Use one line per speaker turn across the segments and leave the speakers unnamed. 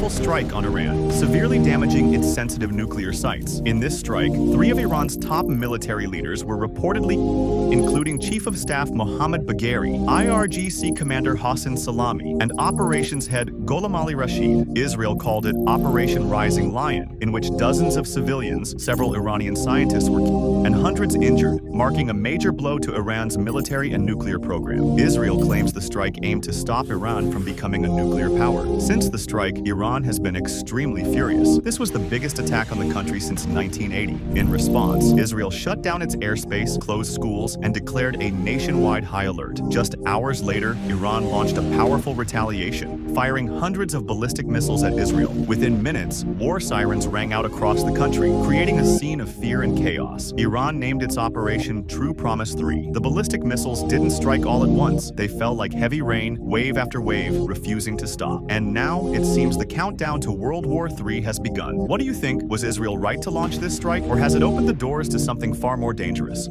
powerful strike on Iran, severely damaging its sensitive nuclear sites. In this strike, 3 of Iran's top military leaders were reportedly, including Chief of Staff Mohammad Bagheri, IRGC Commander Hassan Salami, and Operations Head Gholam Ali Rashid. Israel called it Operation Rising Lion, in which dozens of civilians, several Iranian scientists were killed, and hundreds injured, marking a major blow to Iran's military and nuclear program. Israel claims the strike aimed to stop Iran from becoming a nuclear power. Since the strike, Iran has been extremely furious. This was the biggest attack on the country since 1980. In response, Israel shut down its airspace, closed schools, and declared a nationwide high alert. Just hours later, Iran launched a powerful retaliation, firing hundreds of ballistic missiles at Israel. Within minutes, war sirens rang out across the country, creating a scene of fear and chaos. Iran named its operation True Promise 3. The ballistic missiles didn't strike all at once. They fell like heavy rain, wave after wave, refusing to stop. And now, it seems the countdown to World War III has begun. What do you think? Was Israel right to launch this strike, or has it opened the doors to something far more dangerous?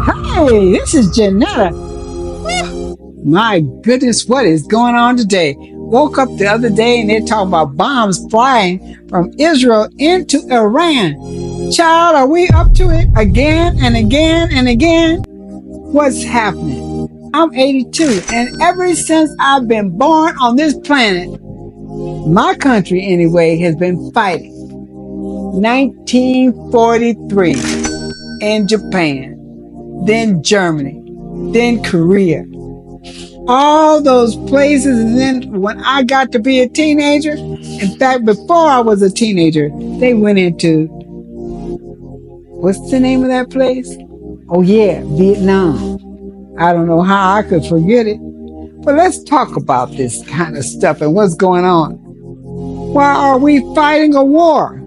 Hey, this is Janetta. My goodness, what is going on today? Woke up the other day and they're talking about bombs flying from Israel into Iran. Child, are we up to it again and again and again? What's happening? I'm 82, and ever since I've been born on this planet, my country anyway has been fighting. 1943 in Japan, then Germany, then Korea. All those places, and then when I got to be a teenager, in fact, before I was a teenager, they went into, what's the name of that place? Oh yeah, Vietnam. I don't know how I could forget it. But let's talk about this kind of stuff and what's going on. Why are we fighting a war?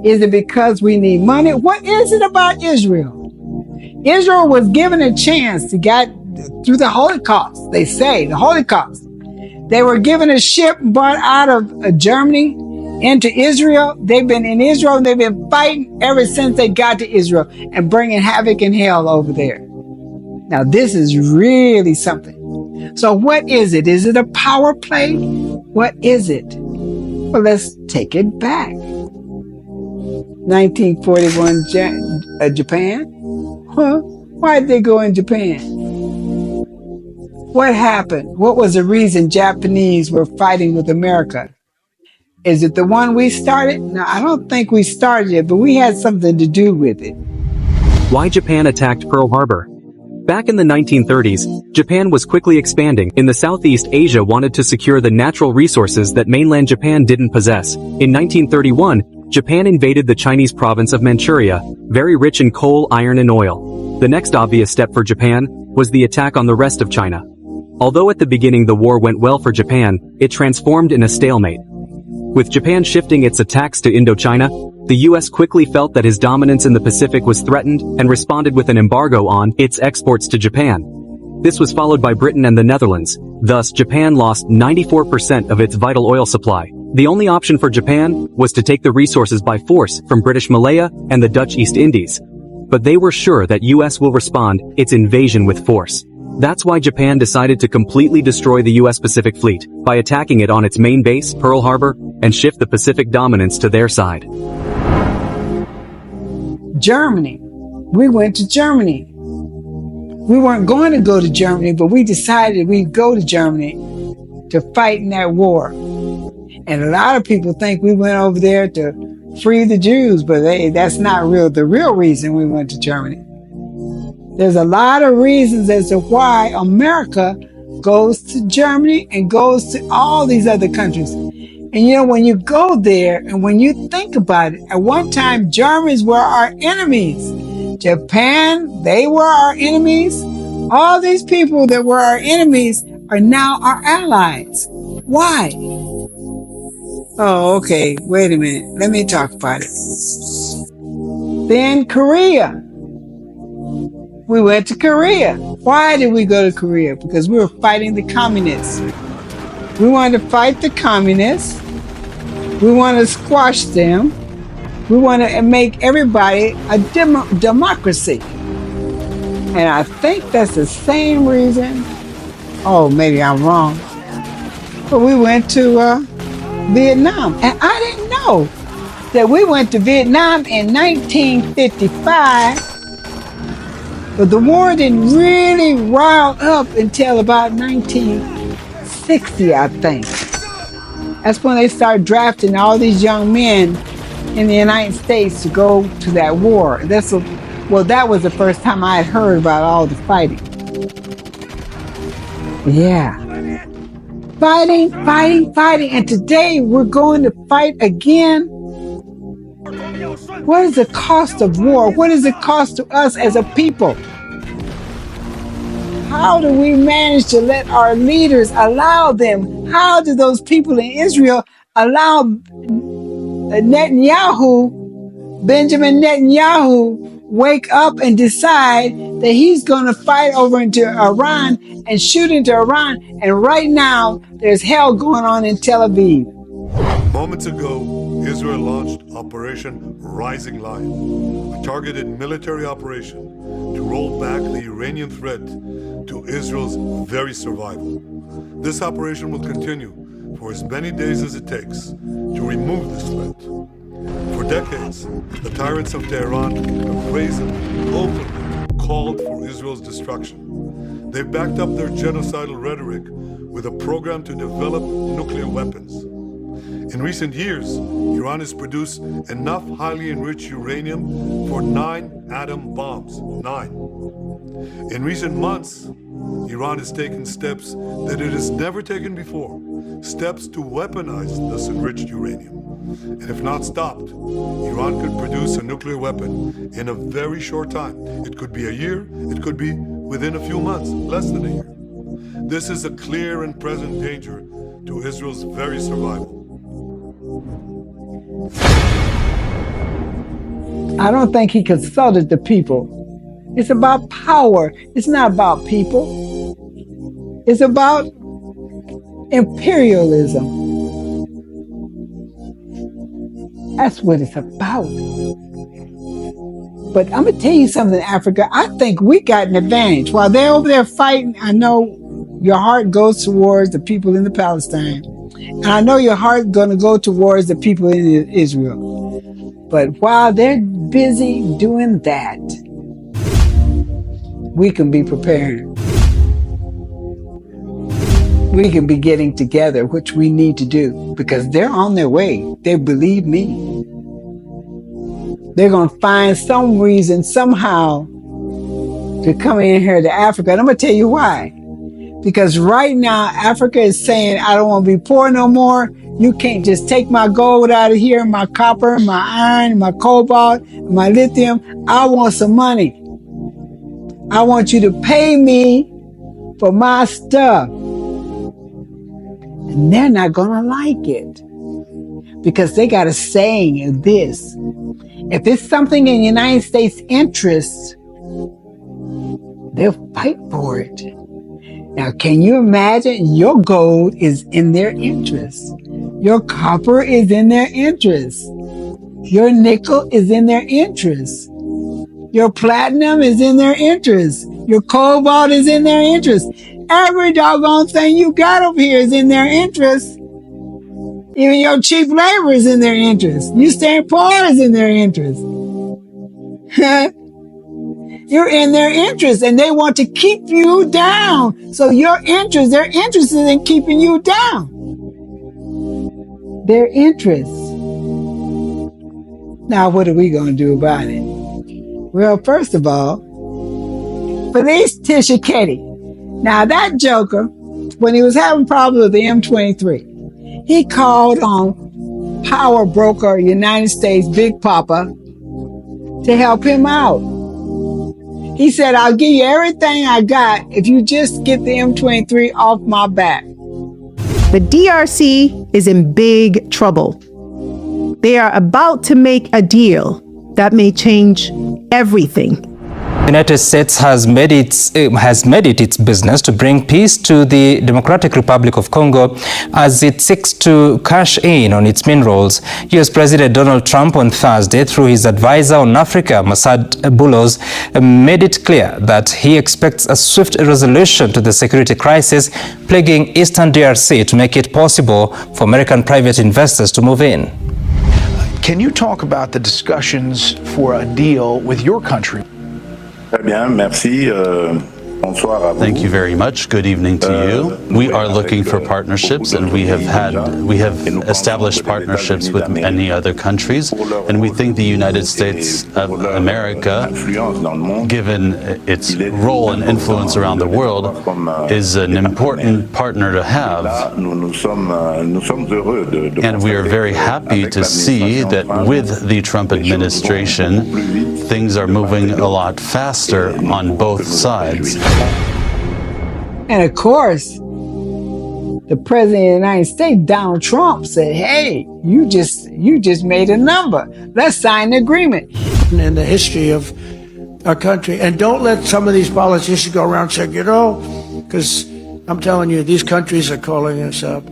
Is it because we need money? What is it about Israel? Israel was given a chance to get through the Holocaust. They say the Holocaust. They were given a ship brought out of Germany into Israel. They've been in Israel and they've been fighting ever since they got to Israel and bringing havoc and hell over there. Now this is really something. So what is it? Is it a power play? What is it? Well, let's take it back. 1941 Japan? Huh? Why did they go in Japan? What happened? What was the reason Japanese were fighting with America? Is it the one we started? No, I don't think we started it, but we had something to do with it.
Why Japan attacked Pearl Harbor? Back in the 1930s, Japan was quickly expanding. In the Southeast Asia wanted to secure the natural resources that mainland Japan didn't possess. In 1931, Japan invaded the Chinese province of Manchuria, very rich in coal, iron and oil. The next obvious step for Japan was the attack on the rest of China. Although at the beginning the war went well for Japan, it transformed in a stalemate. With Japan shifting its attacks to Indochina, the US quickly felt that his dominance in the Pacific was threatened and responded with an embargo on its exports to Japan. This was followed by Britain and the Netherlands. Thus, Japan lost 94% of its vital oil supply. The only option for Japan was to take the resources by force from British Malaya and the Dutch East Indies. But they were sure that US will respond its invasion with force. That's why Japan decided to completely destroy the US Pacific Fleet by attacking it on its main base, Pearl Harbor, and shift the Pacific dominance to their side.
Germany. We went to Germany. We weren't going to go to Germany, but we decided we'd go to Germany to fight in that war. And a lot of people think we went over there to free the Jews, but that's not the real reason we went to Germany. There's a lot of reasons as to why America goes to Germany and goes to all these other countries. And you know, when you go there and when you think about it, at one time, Germans were our enemies. Japan, they were our enemies. All these people that were our enemies are now our allies. Why? Oh, okay. Wait a minute. Let me talk about it. Then Korea. We went to Korea. Why did we go to Korea? Because we were fighting the communists. We wanted to fight the communists. We want to squash them. We want to make everybody a democracy. And I think that's the same reason. Oh, maybe I'm wrong. But we went to Vietnam. And I didn't know that we went to Vietnam in 1955, but the war didn't really rile up until about 1960, I think. That's when they started drafting all these young men in the United States to go to that war. That was the first time I had heard about all the fighting. Yeah. Fighting. And today we're going to fight again. What is the cost of war? What does it cost to us as a people? How do we manage to let our leaders allow them? How do those people in Israel allow Benjamin Netanyahu, wake up and decide that he's going to fight over into Iran and shoot into Iran? And right now, there's hell going on in Tel Aviv.
Moments ago, Israel launched Operation Rising Lion, a targeted military operation to roll back the Iranian threat to Israel's very survival. This operation will continue for as many days as it takes to remove this threat. For decades, the tyrants of Tehran have brazenly, openly called for Israel's destruction. They've backed up their genocidal rhetoric with a program to develop nuclear weapons. In recent years, Iran has produced enough highly enriched uranium for 9 atom bombs. 9. In recent months, Iran has taken steps that it has never taken before, steps to weaponize this enriched uranium. And if not stopped, Iran could produce a nuclear weapon in a very short time. It could be a year, it could be within a few months, less than a year. This is a clear and present danger to Israel's very survival.
I don't think he consulted the people. It's about power. It's not about people. It's about imperialism. That's what it's about. But I'm going to tell you something, Africa. I think we got an advantage. While they're over there fighting, I know your heart goes towards the people in the Palestine. And I know your heart is going to go towards the people in Israel. But while they're busy doing that, we can be preparing. We can be getting together, which we need to do, because they're on their way. They believe me. They're going to find some reason, somehow, to come in here to Africa. And I'm going to tell you why. Because right now, Africa is saying, I don't want to be poor no more. You can't just take my gold out of here, my copper, my iron, my cobalt, my lithium. I want some money. I want you to pay me for my stuff. And they're not going to like it. Because they got a saying in this. If it's something in the United States' interest, they'll fight for it. Now, can you imagine? Your gold is in their interest. Your copper is in their interest. Your nickel is in their interest. Your platinum is in their interest. Your cobalt is in their interest. Every doggone thing you got over here is in their interest. Even your cheap labor is in their interest. You staying poor is in their interest. You're in their interest, and they want to keep you down. So they're interested in keeping you down. Their interests. Now, what are we going to do about it? Well, first of all, Felice Tshisekedi. Now, that joker, when he was having problems with the M23, he called on power broker United States Big Papa to help him out. He said, I'll give you everything I got if you just get the M23 off my back.
The DRC is in big trouble. They are about to make a deal that may change everything.
The United States has made it its business to bring peace to the Democratic Republic of Congo as it seeks to cash in on its minerals. U.S. President Donald Trump on Thursday, through his advisor on Africa, Masad Boulos, made it clear that he expects a swift resolution to the security crisis plaguing Eastern DRC to make it possible for American private investors to move in.
Can you talk about the discussions for a deal with your country?
Très bien, merci. Bonsoir à vous.
Thank you very much. Good evening to you. We are looking for partnerships, and we have established partnerships with many other countries, and we think the United States of America, given its role and influence around the world, is an important partner to have. And we are very happy to see that with the Trump administration, things are moving a lot faster on both sides.
And of course, the President of the United States, Donald Trump, said, hey, you just made a number. Let's sign the agreement.
In the history of our country. And don't let some of these politicians go around saying, because I'm telling you, these countries are calling us up,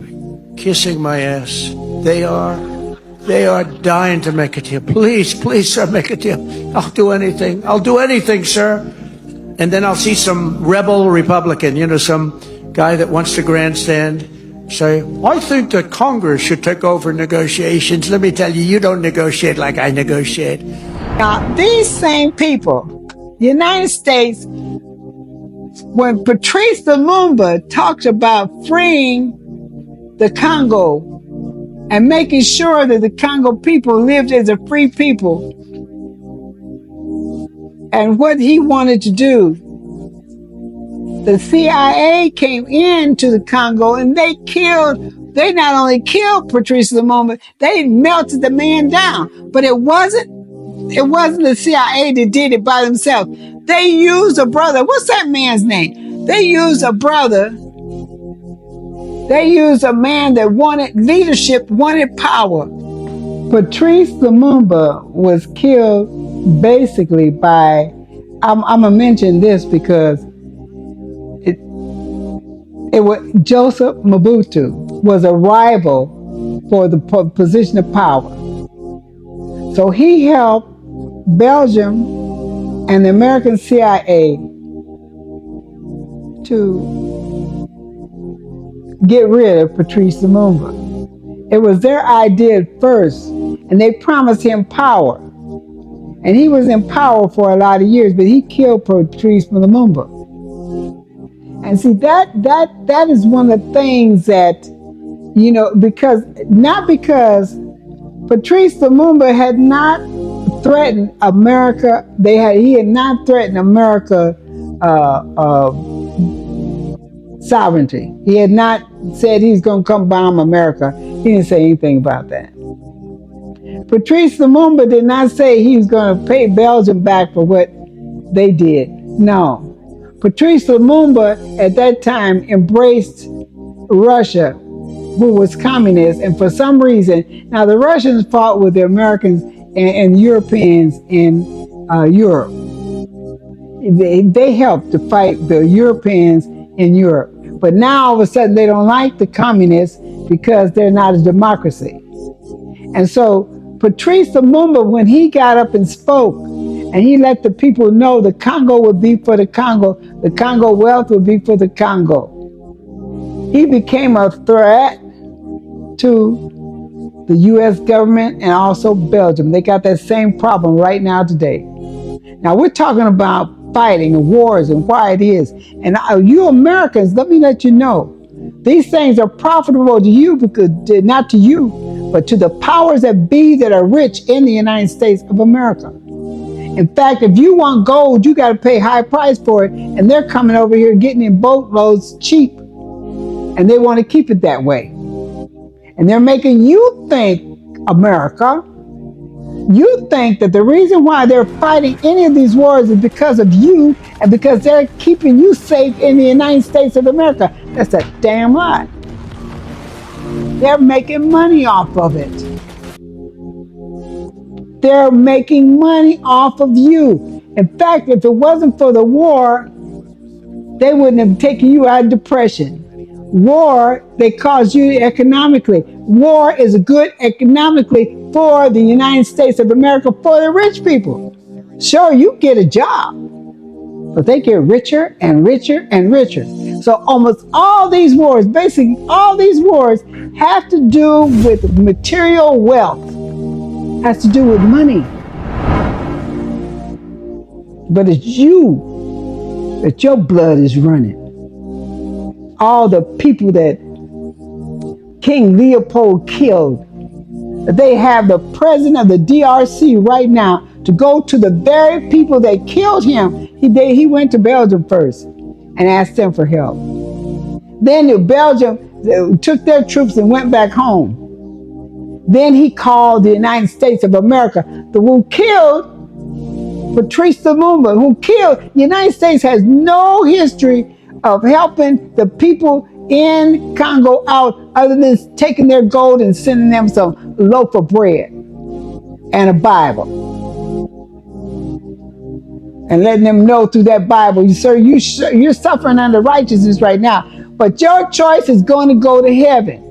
kissing my ass. They are dying to make a deal. Please, sir, make a deal. I'll do anything. I'll do anything, sir. And then I'll see some rebel Republican, some guy that wants to grandstand, say, I think that Congress should take over negotiations. Let me tell you, you don't negotiate like I negotiate.
Now, these same people, the United States, when Patrice Lumumba talked about freeing the Congo and making sure that the Congo people lived as a free people, and what he wanted to do, the CIA came into the Congo and they not only killed Patrice Lumumba, they melted the man down. But it wasn't the CIA that did it by themselves. They used a brother. What's that man's name? They used a brother. They used a man that wanted leadership, wanted power. Patrice Lumumba was killed basically by, I'm gonna mention this because it was Joseph Mobutu was a rival for the position of power. So he helped Belgium and the American CIA to get rid of Patrice Lumumba. It was their idea at first, and they promised him power. And he was in power for a lot of years, but he killed Patrice Lumumba. And see, that is one of the things that, because Patrice Lumumba had not threatened America. He had not threatened America sovereignty. He had not said he's going to come bomb America. He didn't say anything about that. Patrice Lumumba did not say he was going to pay Belgium back for what they did. No. Patrice Lumumba at that time embraced Russia, who was communist, and for some reason, now the Russians fought with the Americans and Europeans in Europe. They helped to fight the Europeans in Europe. But now all of a sudden they don't like the communists because they're not a democracy. And so Patrice Lumumba, when he got up and spoke, and he let the people know the Congo would be for the Congo wealth would be for the Congo, he became a threat to the U.S. government and also Belgium. They got that same problem right now today. Now we're talking about fighting and wars and why it is. And you Americans, let me let you know, these things are profitable to you, because not to you, but to the powers that be that are rich in the United States of America. In fact, if you want gold, you got to pay high price for it, and they're coming over here getting in boatloads cheap, and they want to keep it that way. And they're making you think, America, you think that the reason why they're fighting any of these wars is because of you and because they're keeping you safe in the United States of America. That's a damn lie. They're making money off of it. They're making money off of you. In fact, if it wasn't for the war, they wouldn't have taken you out of depression. War, they caused you economically. War is good economically for the United States of America, for the rich people. Sure, you get a job, but they get richer and richer and richer. So almost all these wars, basically all these wars, have to do with material wealth, has to do with money. But it's you that your blood is running. All the people that King Leopold killed, they have the president of the DRC right now to go to the very people that killed him. He went to Belgium first and asked them for help. Then Belgium took their troops and went back home. Then he called the United States of America, the one who killed Patrice Lumumba, who killed. The United States has no history of helping the people in Congo out other than taking their gold and sending them some loaf of bread and a Bible. And letting them know through that Bible, sir, you're suffering under righteousness right now, but your choice is going to go to heaven.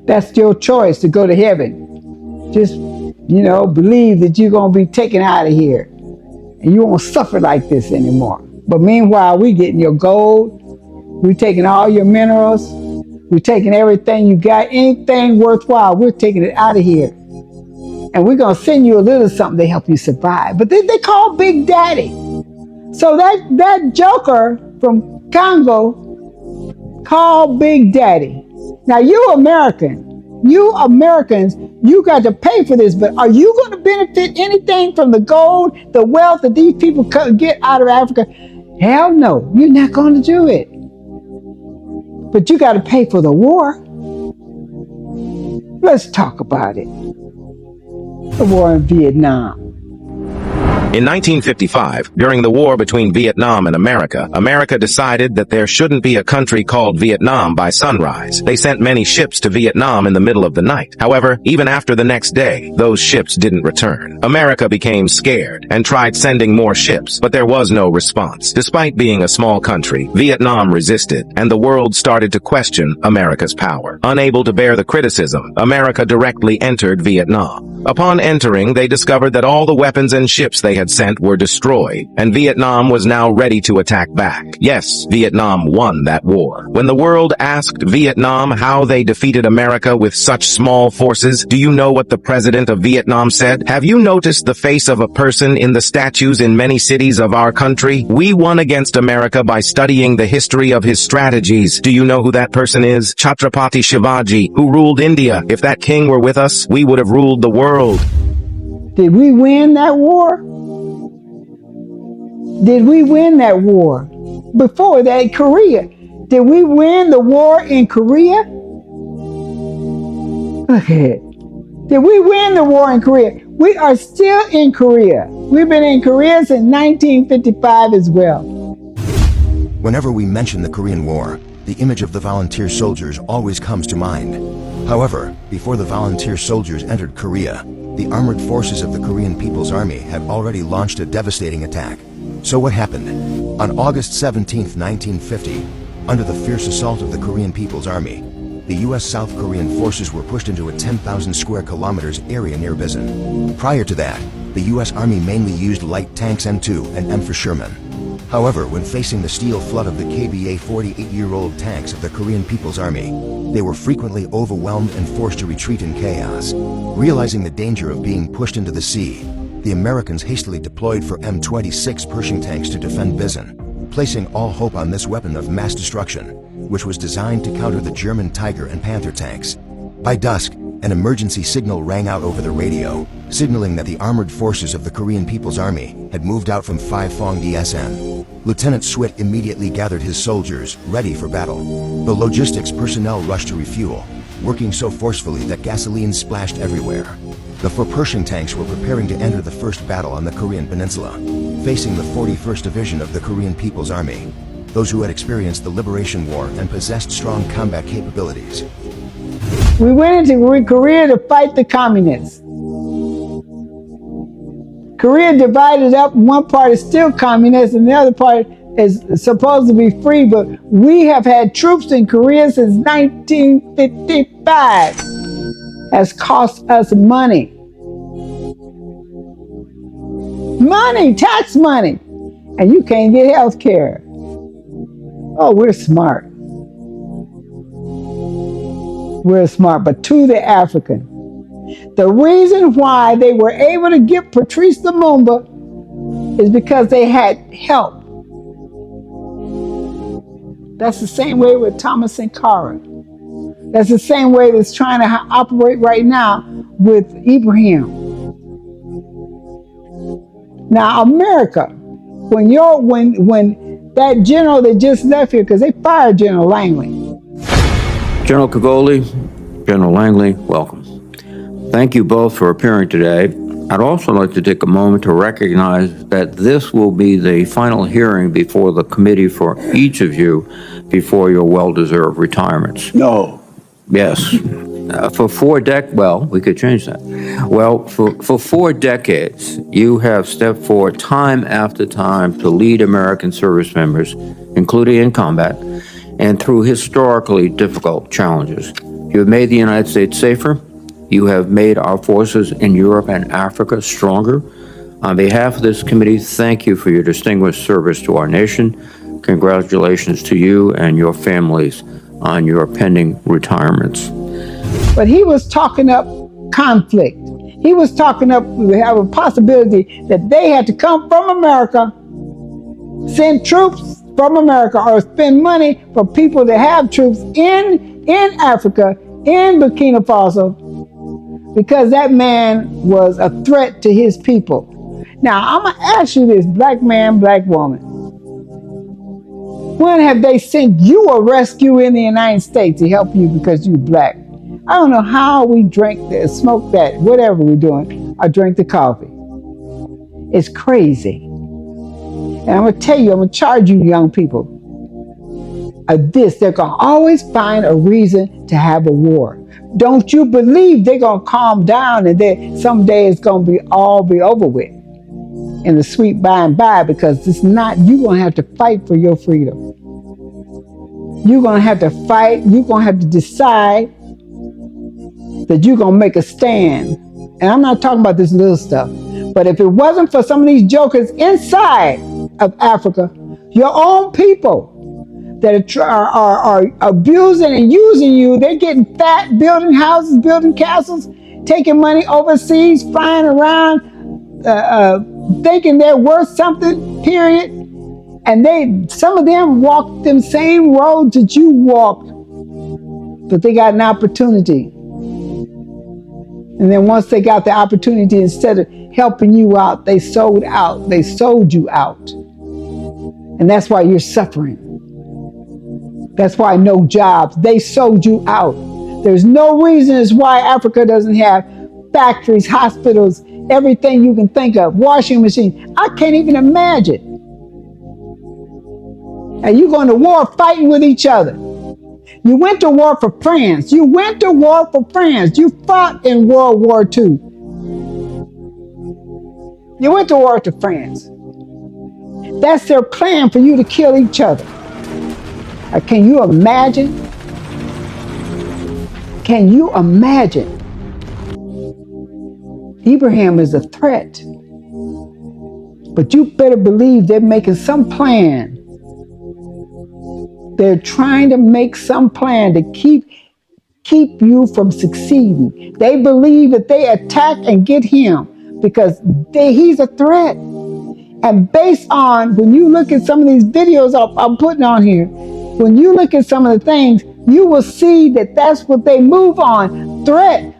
That's your choice, to go to heaven. Just, believe that you're going to be taken out of here and you won't suffer like this anymore. But meanwhile, we're getting your gold. We're taking all your minerals. We're taking everything you got, anything worthwhile. We're taking it out of here. And we're going to send you a little something to help you survive. But they call Big Daddy. So that joker from Congo called Big Daddy. Now, you Americans, you got to pay for this, but are you going to benefit anything from the gold, the wealth that these people get out of Africa? Hell no, you're not going to do it. But you got to pay for the war. Let's talk about it. The war in Vietnam.
In 1955, during the war between Vietnam and America, America decided that there shouldn't be a country called Vietnam by sunrise. They sent many ships to Vietnam in the middle of the night. However, even after the next day, those ships didn't return. America became scared and tried sending more ships, but there was no response. Despite being a small country, Vietnam resisted, and the world started to question America's power. Unable to bear the criticism, America directly entered Vietnam. Upon entering, they discovered that all the weapons and ships they had sent were destroyed, and Vietnam was now ready to attack back. Yes, Vietnam won that war. When the world asked Vietnam how they defeated America with such small forces, do you know what the president of Vietnam said? Have you noticed the face of a person in the statues in many cities of our country? We won against America by studying the history of his strategies. Do you know who that person is? Chhatrapati Shivaji, who ruled India. If that king were with us, we would have ruled the world.
Did we win that war? Did we win that war? Before that, Korea. Did we win the war in Korea? Look at it. Did we win the war in Korea? We are still in Korea. We've been in Korea since 1955 as well.
Whenever we mention the Korean War, the image of the volunteer soldiers always comes to mind. However, before the volunteer soldiers entered Korea, the armored forces of the Korean People's Army had already launched a devastating attack. So what happened? On August 17, 1950, under the fierce assault of the Korean People's Army, the U.S. South Korean forces were pushed into a 10,000 square kilometers area near Bisan. Prior to that, the U.S. Army mainly used light tanks M2 and M for Sherman. However, when facing the steel flood of the KBA 48-year-old tanks of the Korean People's Army, they were frequently overwhelmed and forced to retreat in chaos. Realizing the danger of being pushed into the sea, the Americans hastily deployed for M26 Pershing tanks to defend Bisan, placing all hope on this weapon of mass destruction, which was designed to counter the German Tiger and Panther tanks. By dusk, an emergency signal rang out over the radio, signaling that the armored forces of the Korean People's Army had moved out from Phi Phong DSN. Lieutenant Swit immediately gathered his soldiers, ready for battle. The logistics personnel rushed to refuel, working so forcefully that gasoline splashed everywhere. The 4 Pershing tanks were preparing to enter the first battle on the Korean Peninsula, facing the 41st Division of the Korean People's Army, those who had experienced the Liberation War and possessed strong combat capabilities.
We went into Korea to fight the communists. Korea divided up. One part is still communist and the other part is supposed to be free, but we have had troops in Korea since 1955. Has cost us money. Money, tax money. And you can't get health care. Oh, we're smart. We're smart, but to the African. The reason why they were able to get Patrice Lumumba is because they had help. That's the same way with Thomas Sankara. That's the same way that's trying to operate right now with Ibrahim. Now, America, when that general that just left here, because they fired General Langley.
General Cavoli, General Langley, welcome. Thank you both for appearing today. I'd also like to take a moment to recognize that this will be the final hearing before the committee for each of you before your well-deserved retirements.
No.
Yes. For 4 decades, well, we could change that. Well, for 4 decades, you have stepped forward time after time to lead American service members, including in combat, and through historically difficult challenges. You have made the United States safer. You have made our forces in Europe and Africa stronger. On behalf of this committee, thank you for your distinguished service to our nation. Congratulations to you and your families on your pending retirements.
But he was talking up conflict. He was talking up, we have a possibility that they had to come from America, send troops from America, or spend money for people to have troops in Africa, in Burkina Faso, because that man was a threat to his people. Now, I'm going to ask you this, black man, black woman. When have they sent you a rescue in the United States to help you because you're black? I don't know how we drink that, smoke that, whatever we're doing, or drink the coffee. It's crazy. And I'm going to tell you, I'm going to charge you young people of this. They're going to always find a reason to have a war. Don't you believe they're going to calm down and then someday it's going to be over with in the sweet by and by, because it's not, you're going to have to fight for your freedom. You're going to have to fight. You're going to have to decide that you're going to make a stand. And I'm not talking about this little stuff, but if it wasn't for some of these jokers inside of Africa, your own people that are abusing and using you, they're getting fat, building houses, building castles, taking money overseas, flying around, thinking they're worth something, period. And some of them walked them same roads that you walked, but they got an opportunity. And then once they got the opportunity, instead of helping you out, they sold out. They sold you out. And that's why you're suffering. That's why no jobs. They sold you out. There's no reason as why Africa doesn't have factories, hospitals, everything you can think of, washing machines. I can't even imagine. And you going to war fighting with each other. You went to war for France. You went to war for France. You fought in World War II. You went to war to France. That's their plan for you to kill each other. Can you imagine? Can you imagine? Ibrahim is a threat. But you better believe they're making some plan. They're trying to make some plan to keep you from succeeding. They believe that they attack and get him because he's a threat. And based on, when you look at some of these videos I'm putting on here, when you look at some of the things, you will see that that's what they move on. Threat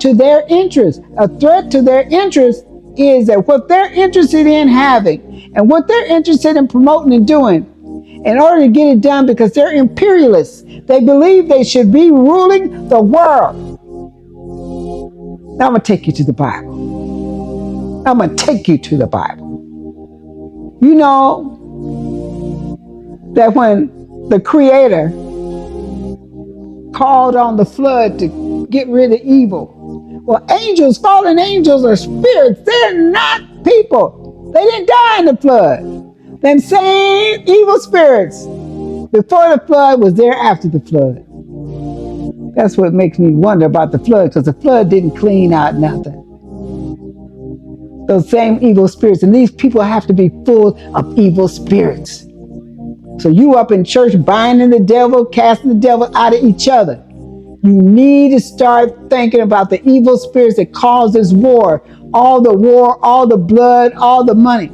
to their interest. A threat to their interest is that what they're interested in having and what they're interested in promoting and doing, in order to get it done, because they're imperialists. They believe they should be ruling the world. Now I'm going to take you to the Bible. I'm going to take you to the Bible. You know that when the Creator called on the flood to get rid of evil, well, angels, fallen angels are spirits. They're not people. They didn't die in the flood. Them same evil spirits before the flood was there after the flood. That's what makes me wonder about the flood, because the flood didn't clean out nothing. Those same evil spirits, and these people have to be full of evil spirits. So you up in church binding the devil, casting the devil out of each other. You need to start thinking about the evil spirits that cause this war, all the blood, all the money.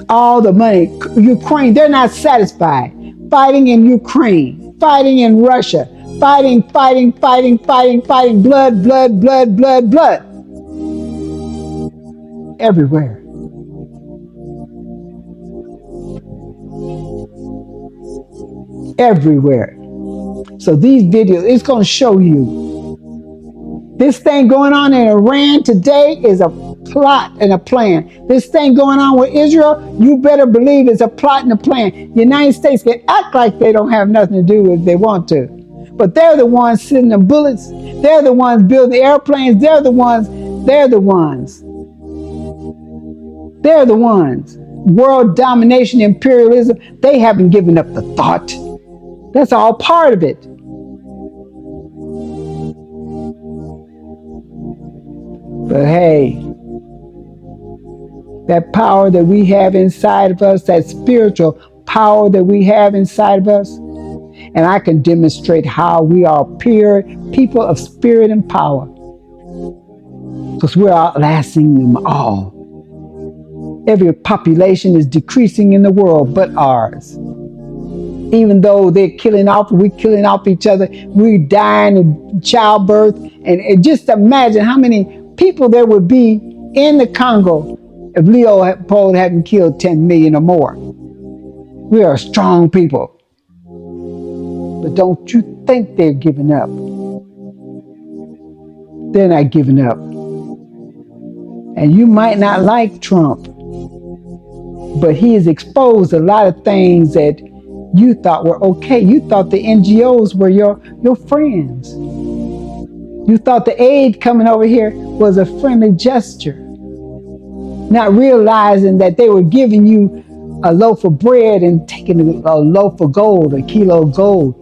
All the money. Ukraine, they're not satisfied. Fighting in Ukraine, fighting in Russia, fighting, blood, everywhere. Everywhere. So these videos, it's going to show you. This thing going on in Iran today is a plot and a plan. This thing going on with Israel, you better believe it's a plot and a plan. The United States can act like they don't have nothing to do if they want to. But they're the ones sending the bullets. They're the ones building the airplanes. They're the ones. World domination, imperialism, they haven't given up the thought. That's all part of it. But hey, that power that we have inside of us, that spiritual power that we have inside of us, and I can demonstrate how we are pure people of spirit and power, because we're outlasting them all. Every population is decreasing in the world but ours. Even though they're killing off, we're killing off each other, we're dying of childbirth, and just imagine how many people there would be in the Congo if Leopold hadn't killed 10 million or more. We are strong people. But don't you think they're giving up. They're not giving up. And you might not like Trump, but he has exposed a lot of things that you thought were okay. You thought the NGOs were your friends. You thought the aid coming over here was a friendly gesture, not realizing that they were giving you a loaf of bread and taking a loaf of gold, a kilo of gold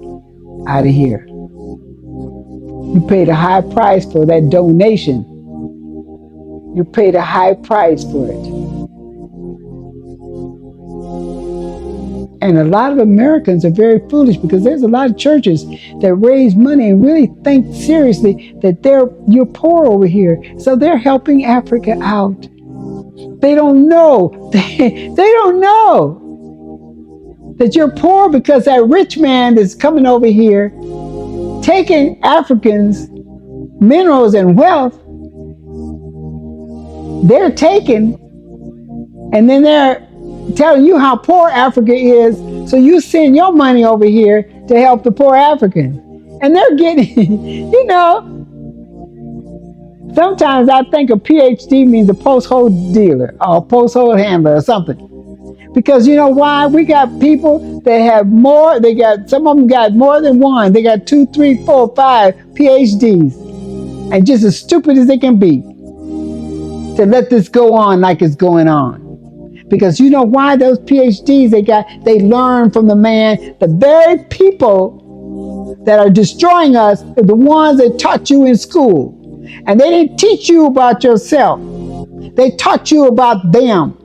out of here. You paid a high price for that donation. You paid a high price for it. And a lot of Americans are very foolish, because there's a lot of churches that raise money and really think seriously that you're poor over here. So they're helping Africa out. They don't know. They don't know that you're poor because that rich man that's coming over here taking Africans' minerals and wealth, they're taking, and then they're telling you how poor Africa is, so you send your money over here to help the poor Africans. And they're getting, sometimes I think a PhD means a post-hold dealer or a post-hold handler or something. Because you know why? We got people that have more, some of them got more than one. They got 2, 3, 4, 5 PhDs. And just as stupid as they can be to let this go on like it's going on. Because you know why? Those PhDs they learn from the man. The very people that are destroying us are the ones that taught you in school. And they didn't teach you about yourself. They taught you about them.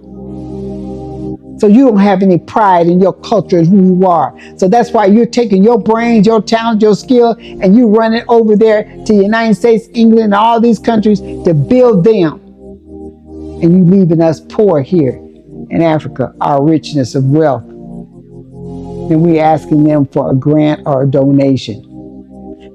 So you don't have any pride in your culture and who you are. So that's why you're taking your brains, your talent, your skill, and you run it over there to the United States, England, and all these countries to build them. And you leaving us poor here in Africa, our richness of wealth. And we asking them for a grant or a donation.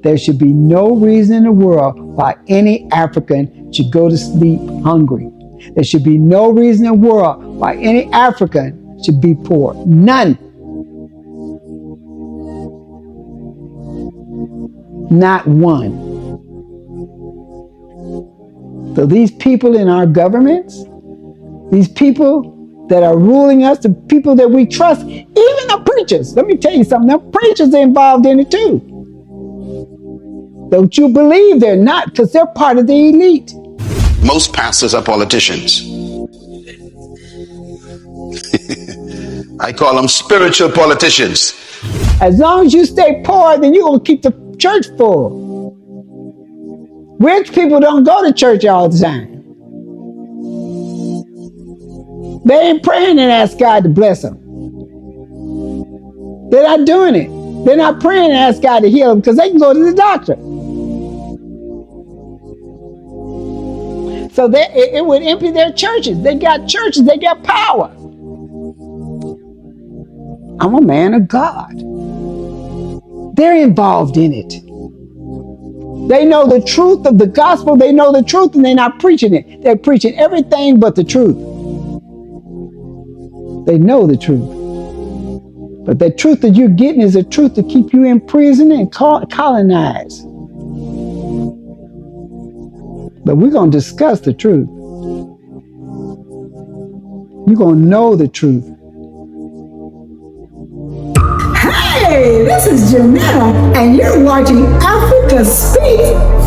There should be no reason in the world why any African should go to sleep hungry. There should be no reason in the world why any African should be poor. None. Not one. So these people in our governments, these people that are ruling us, the people that we trust, even the preachers. Let me tell you something, the preachers are involved in it too. Don't you believe they're not? Because they're part of the elite.
Most pastors are politicians. I call them spiritual politicians.
As long as you stay poor, then you're going to keep the church full. Rich people don't go to church all the time. They ain't praying and ask God to bless them. They're not doing it. They're not praying and ask God to heal them because they can go to the doctor. So it would empty their churches. They got churches. They got power. I'm a man of God. They're involved in it. They know the truth of the gospel. They know the truth and they're not preaching it. They're preaching everything but the truth. They know the truth. But the truth that you're getting is a truth to keep you in prison and colonized. But we're going to discuss the truth. You're going to know the truth.
Hey, this is Janetta, and you're watching Africa Speak